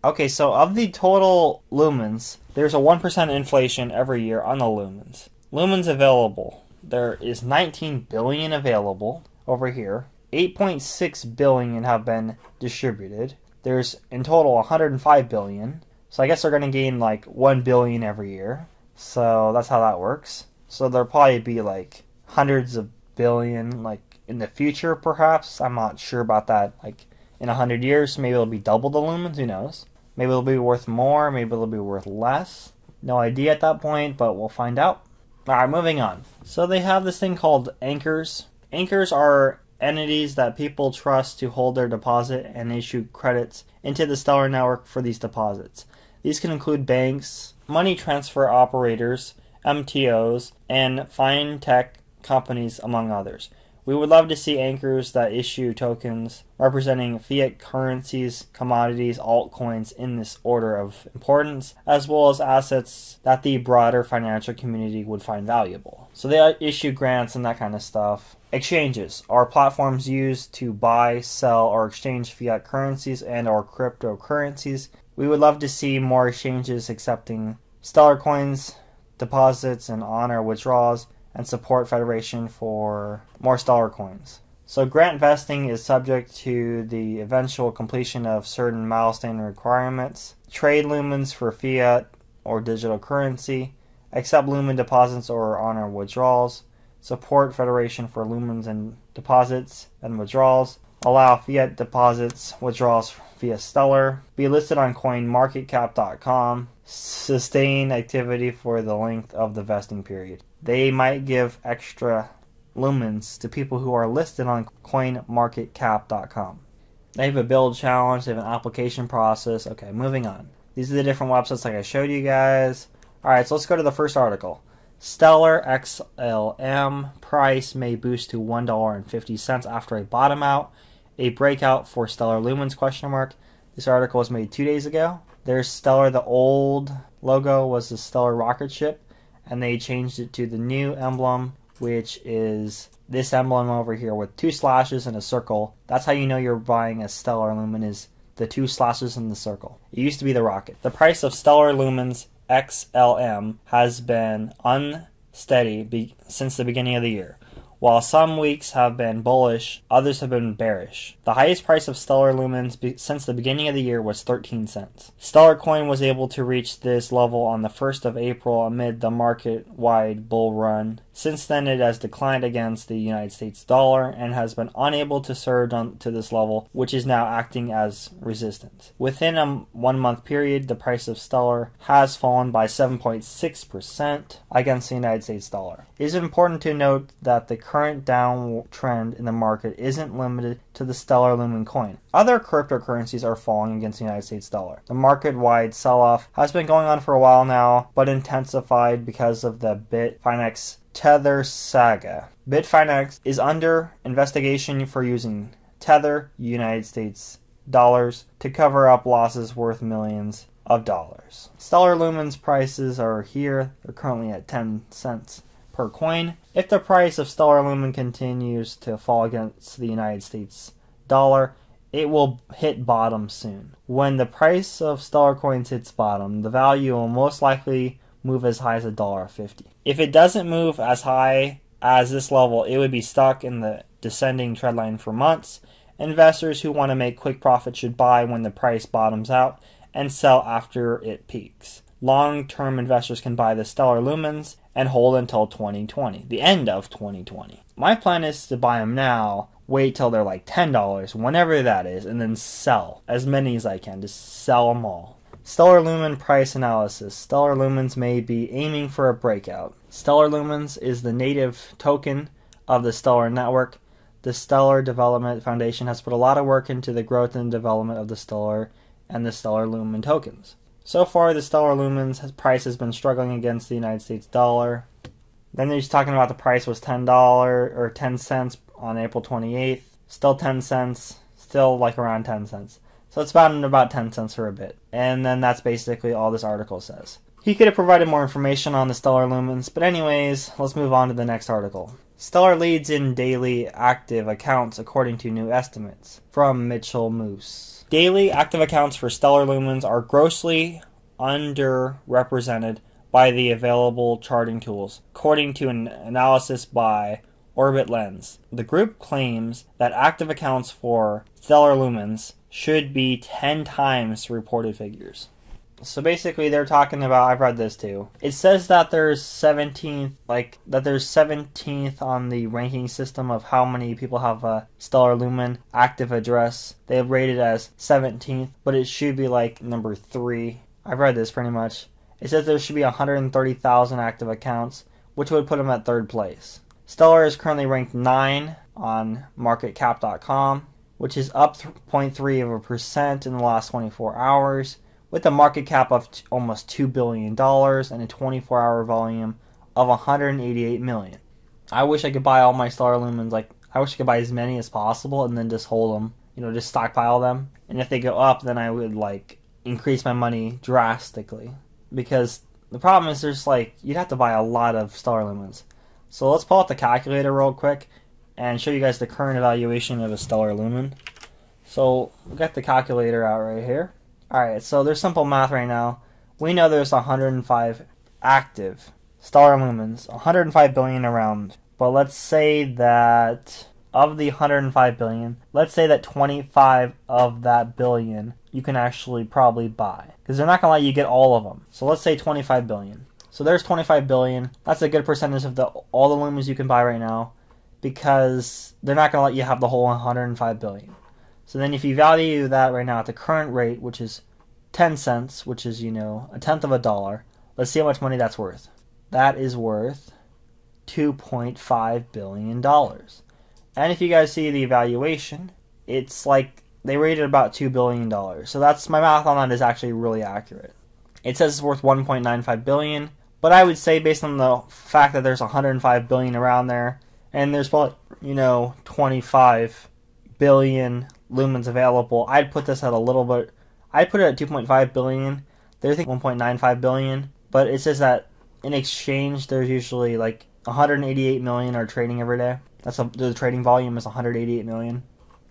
Okay, so of the total lumens, there's a 1% inflation every year on the lumens. Lumens available. There is 19 billion available over here. 8.6 billion have been distributed. There's in total 105 billion. So I guess they're going to gain like 1 billion every year. So that's how that works. So there'll probably be like hundreds of billion like in the future perhaps. I'm not sure about that. Like in 100 years, maybe it'll be double the lumens, who knows? Maybe it'll be worth more, maybe it'll be worth less. No idea at that point, but we'll find out. Alright, moving on. So they have this thing called anchors. Anchors are entities that people trust to hold their deposit and issue credits into the Stellar network for these deposits. These can include banks, money transfer operators, MTOs, and fintech companies, among others. We would love to see anchors that issue tokens representing fiat currencies, commodities, altcoins in this order of importance, as well as assets that the broader financial community would find valuable. So they issue grants and that kind of stuff. Exchanges are platforms used to buy, sell, or exchange fiat currencies and or cryptocurrencies. We would love to see more exchanges accepting Stellar coins, deposits, and honor withdrawals, and support Federation for more Stellar coins. So grant vesting is subject to the eventual completion of certain milestone requirements. Trade lumens for fiat or digital currency. Accept Lumen deposits or honor withdrawals. Support Federation for lumens and deposits and withdrawals. Allow fiat deposits, withdrawals via Stellar. Be listed on coinmarketcap.com. Sustain activity for the length of the vesting period. They might give extra lumens to people who are listed on coinmarketcap.com. They have a build challenge, they have an application process. Okay, moving on. These are the different websites like I showed you guys. Alright, so let's go to the first article. Stellar XLM price may boost to $1.50 after a bottom out. A breakout for Stellar Lumens ? This article was made 2 days ago. There's Stellar, the old logo was the Stellar rocket ship, and they changed it to the new emblem, which is this emblem over here with 2 slashes and a circle. That's how you know you're buying a Stellar Lumen, is the 2 slashes in the circle. It used to be the rocket. The price of Stellar Lumens XLM has been unsteady since the beginning of the year. While some weeks have been bullish, others have been bearish. The highest price of Stellar Lumens since the beginning of the year was 13 cents. Stellar Coin was able to reach this level on the 1st of April amid the market-wide bull run. Since then, it has declined against the United States dollar and has been unable to surge to this level, which is now acting as resistance. Within a 1 month period, the price of Stellar has fallen by 7.6% against the United States dollar. It is important to note that the current downtrend in the market isn't limited to the Stellar Lumen coin. Other cryptocurrencies are falling against the United States dollar. The market-wide sell-off has been going on for a while now, but intensified because of the Bitfinex Tether saga. Bitfinex is under investigation for using Tether, United States dollars, to cover up losses worth millions of dollars. Stellar Lumens prices are here. They're currently at 10 cents per coin. If the price of Stellar Lumen continues to fall against the United States dollar, it will hit bottom soon. When the price of Stellar coins hits bottom, the value will most likely move as high as $1.50. If it doesn't move as high as this level, it would be stuck in the descending trendline for months. Investors who want to make quick profit should buy when the price bottoms out and sell after it peaks. Long-term investors can buy the Stellar Lumens and hold until 2020, the end of 2020. My plan is to buy them now, wait till they're like $10, whenever that is, and then sell as many as I can. Just sell them all. Stellar Lumen price analysis. Stellar Lumens may be aiming for a breakout. Stellar Lumens is the native token of the Stellar network. The Stellar Development Foundation has put a lot of work into the growth and development of the Stellar and the Stellar Lumen tokens. So far, the Stellar Lumens price has been struggling against the United States dollar. Then they're just talking about the price was $10 or 10 cents on April 28th. Still 10 cents, still like around 10 cents. So it's about 10 cents for a bit. And then that's basically all this article says. He could have provided more information on the Stellar Lumens, but anyways, let's move on to the next article. Stellar leads in daily active accounts according to new estimates from Mitchell Moose. Daily active accounts for Stellar Lumens are grossly underrepresented by the available charting tools, according to an analysis by Orbit Lens. The group claims that active accounts for Stellar Lumens should be 10 times reported figures. So basically they're talking about, I've read this too. It says that there's 17th on the ranking system of how many people have a Stellar Lumen active address. They have rated as 17th, but it should be like number 3. I've read this pretty much. It says there should be 130,000 active accounts, which would put them at 3rd place. Stellar is currently ranked 9 on marketcap.com, which is up 0.3% in the last 24 hours, with a market cap of almost $2 billion and a 24-hour volume of 188 million. I wish I could buy all my Stellar Lumens. I wish I could buy as many as possible and then just hold them, just stockpile them. And if they go up, then I would increase my money drastically. Because the problem is you'd have to buy a lot of Stellar Lumens. So let's pull out the calculator real quick and show you guys the current evaluation of a Stellar Lumen. So we got the calculator out right here. Alright, so there's simple math right now. We know there's 105 active Stellar Lumens, 105 billion around. But let's say that of the 105 billion, let's say that 25 of that billion you can actually probably buy. Because they're not going to let you get all of them. So let's say 25 billion. So there's 25 billion. That's a good percentage of all the lumens you can buy right now, because they're not going to let you have the whole 105 billion. So then if you value that right now at the current rate, which is 10 cents, which is, a tenth of a dollar, let's see how much money that's worth. That is worth $2.5 billion. And if you guys see the evaluation, it's they rated about $2 billion. So that's, my math on that is actually really accurate. It says it's worth 1.95 billion. But I would say, based on the fact that there's 105 billion around there, and there's probably, 25 billion lumens available, I'd put this at a little bit, I'd put it at 2.5 billion. They're thinking 1.95 billion, but it says that in exchange, there's usually 188 million are trading every day. The trading volume is 188 million.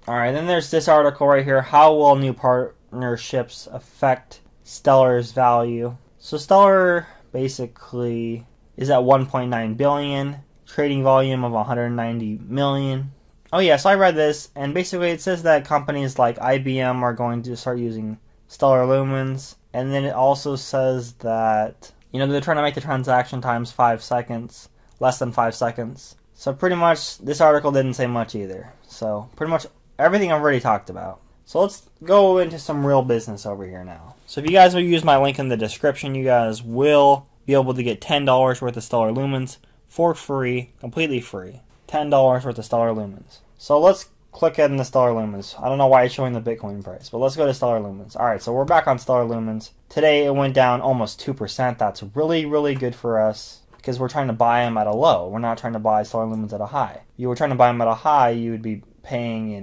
Alright, then there's this article right here. How will new partnerships affect Stellar's value? So Stellar basically is at 1.9 billion, trading volume of 190 million. Oh yeah, so I read this, and basically it says that companies like IBM are going to start using Stellar Lumens, and then it also says that, they're trying to make the transaction times 5 seconds, less than 5 seconds. So pretty much, this article didn't say much either. So pretty much everything I've already talked about. So let's go into some real business over here now. So if you guys will use my link in the description, you guys will be able to get $10 worth of Stellar Lumens for free, completely free. $10 worth of Stellar Lumens. So let's click in the Stellar Lumens. I don't know why it's showing the Bitcoin price, but let's go to Stellar Lumens. Alright, so we're back on Stellar Lumens. Today it went down almost 2%. That's really, really good for us, because we're trying to buy them at a low. We're not trying to buy Stellar Lumens at a high. If you were trying to buy them at a high, you would be paying,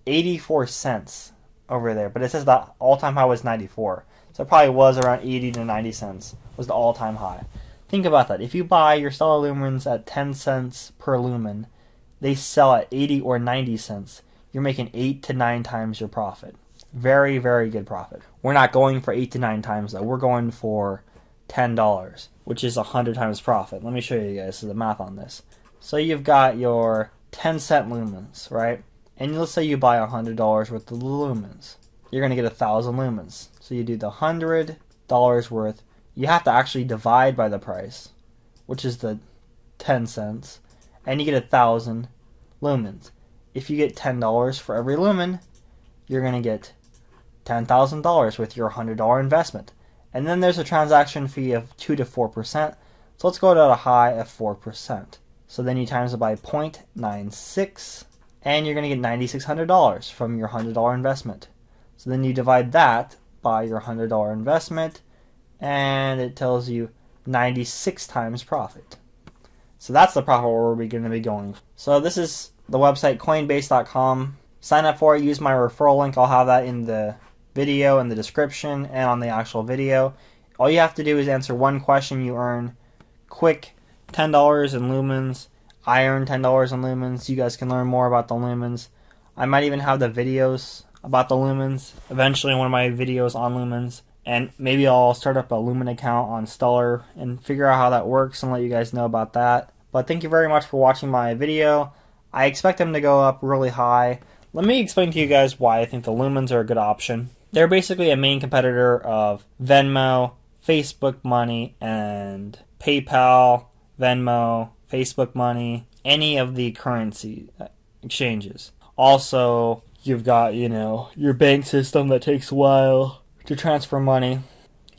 84 cents over there. But it says the all-time high was 94. So it probably was around 80 to 90 cents was the all-time high. Think about that. If you buy your Stellar Lumens at 10 cents per lumen, they sell at 80 or 90 cents. You're making 8 to 9 times your profit. Very, very good profit. We're not going for 8 to 9 times though. We're going for $10, which is 100 times profit. Let me show you guys the math on this. So you've got your 10 cent lumens, right? And let's say you buy $100 worth of the lumens. You're going to get 1,000 lumens. So you do the $100 worth. You have to actually divide by the price, which is the 10 cents. And you get 1,000 lumens. If you get $10 for every lumen, you're going to get $10,000 with your $100 investment. And then there's a transaction fee of 2 to 4%. So let's go to a high of 4%. So then you times it by 0.96, and you're going to get $9,600 from your $100 investment. So then you divide that by your $100 investment, and it tells you 96 times profit. So that's the profit where we're going to be going. So this is the website, Coinbase.com. Sign up for it. Use my referral link. I'll have that in the video, in the description, and on the actual video. All you have to do is answer one question. You earn quick $10 in lumens. I earn $10 in lumens. You guys can learn more about the lumens. I might even have the videos about the Lumens eventually in one of my videos on Lumens. And maybe I'll start up a Lumen account on Stellar and figure out how that works and let you guys know about that. But thank you very much for watching my video. I expect them to go up really high. Let me explain to you guys why I think the Lumens are a good option. They're basically a main competitor of Venmo, Facebook Money, and PayPal, Venmo, Facebook Money, any of the currency exchanges. Also, you've got, your bank system that takes a while to transfer money.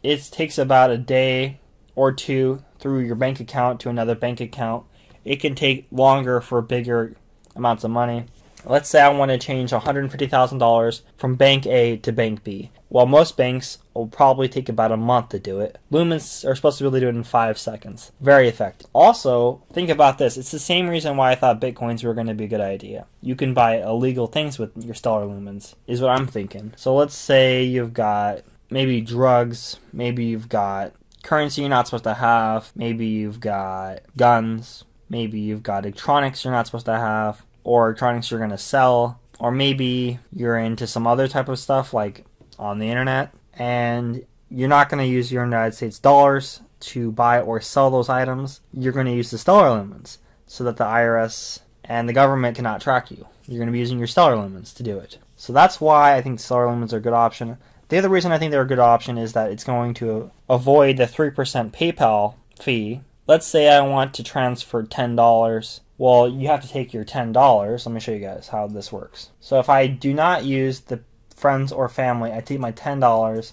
It takes about a day or two through your bank account to another bank account. It can take longer for bigger amounts of money. Let's say I want to change $150,000 from bank A to bank B. Well, most banks will probably take about a month to do it. Lumens are supposed to be able to do it in 5 seconds. Very effective. Also, think about this. It's the same reason why I thought Bitcoins were going to be a good idea. You can buy illegal things with your Stellar Lumens, is what I'm thinking. So let's say you've got maybe drugs, maybe you've got currency you're not supposed to have, maybe you've got guns, maybe you've got electronics you're not supposed to have, or electronics you're going to sell, or maybe you're into some other type of stuff like on the internet, and you're not going to use your United States dollars to buy or sell those items. You're going to use the Stellar Lumens so that the IRS and the government cannot track you. You're going to be using your Stellar Lumens to do it. So that's why I think Stellar Lumens are a good option. The other reason I think they're a good option is that it's going to avoid the 3% PayPal fee. Let's say I want to transfer $10. Well, you have to take your $10. Let me show you guys how this works. So if I do not use the friends or family, I take my $10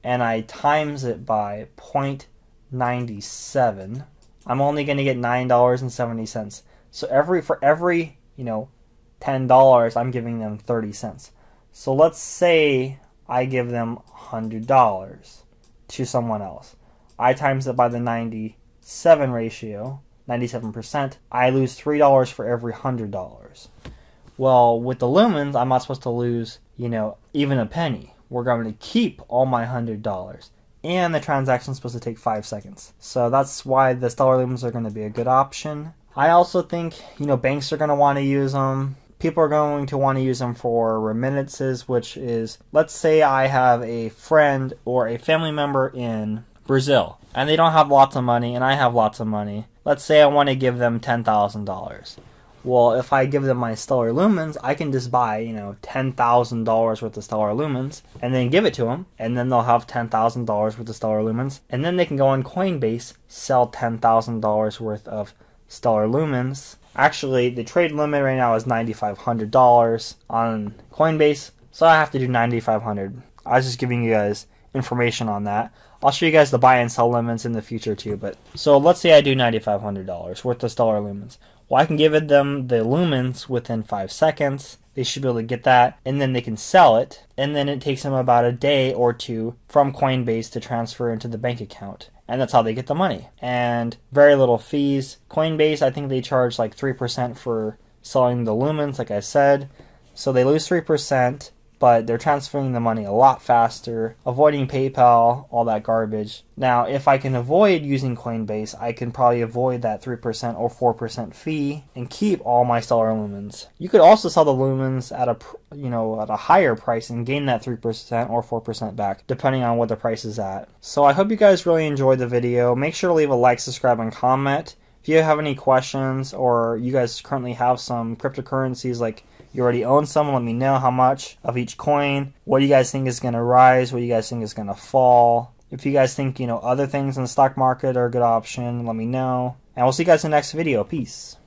and I times it by 0.97. I'm only going to get $9.70. So for every $10, I'm giving them 30 cents. So let's say I give them $100 to someone else. I times it by the 97 ratio. 97%, I lose $3 for every $100. Well, with the Lumens, I'm not supposed to lose, even a penny. We're going to keep all my $100. And the transaction's supposed to take 5 seconds. So that's why the Stellar Lumens are going to be a good option. I also think, banks are going to want to use them. People are going to want to use them for remittances, which is, let's say I have a friend or a family member in Brazil, and they don't have lots of money, and I have lots of money. Let's say I want to give them $10,000. Well, if I give them my Stellar Lumens, I can just buy, $10,000 worth of Stellar Lumens, and then give it to them, and then they'll have $10,000 worth of Stellar Lumens, and then they can go on Coinbase, sell $10,000 worth of Stellar Lumens. Actually, the trade limit right now is $9,500 on Coinbase, so I have to do $9,500. I was just giving you guys information on that. I'll show you guys the buy and sell limits in the future too. But so let's say I do $9,500 worth of Stellar Lumens. Well, I can give them the Lumens within 5 seconds. They should be able to get that, and then they can sell it, and then it takes them about a day or two from Coinbase to transfer into the bank account. And that's how they get the money. And very little fees. Coinbase, I think they charge like 3% for selling the Lumens, like I said. So they lose 3%. But they're transferring the money a lot faster, avoiding PayPal, all that garbage. Now, if I can avoid using Coinbase, I can probably avoid that 3% or 4% fee and keep all my Stellar Lumens. You could also sell the Lumens at a higher price and gain that 3% or 4% back, depending on what the price is at. So I hope you guys really enjoyed the video. Make sure to leave a like, subscribe, and comment. If you have any questions or you guys currently have some cryptocurrencies, like you already own some, let me know how much of each coin. What do you guys think is going to rise? What do you guys think is going to fall? If you guys think, other things in the stock market are a good option, let me know. And we'll see you guys in the next video. Peace.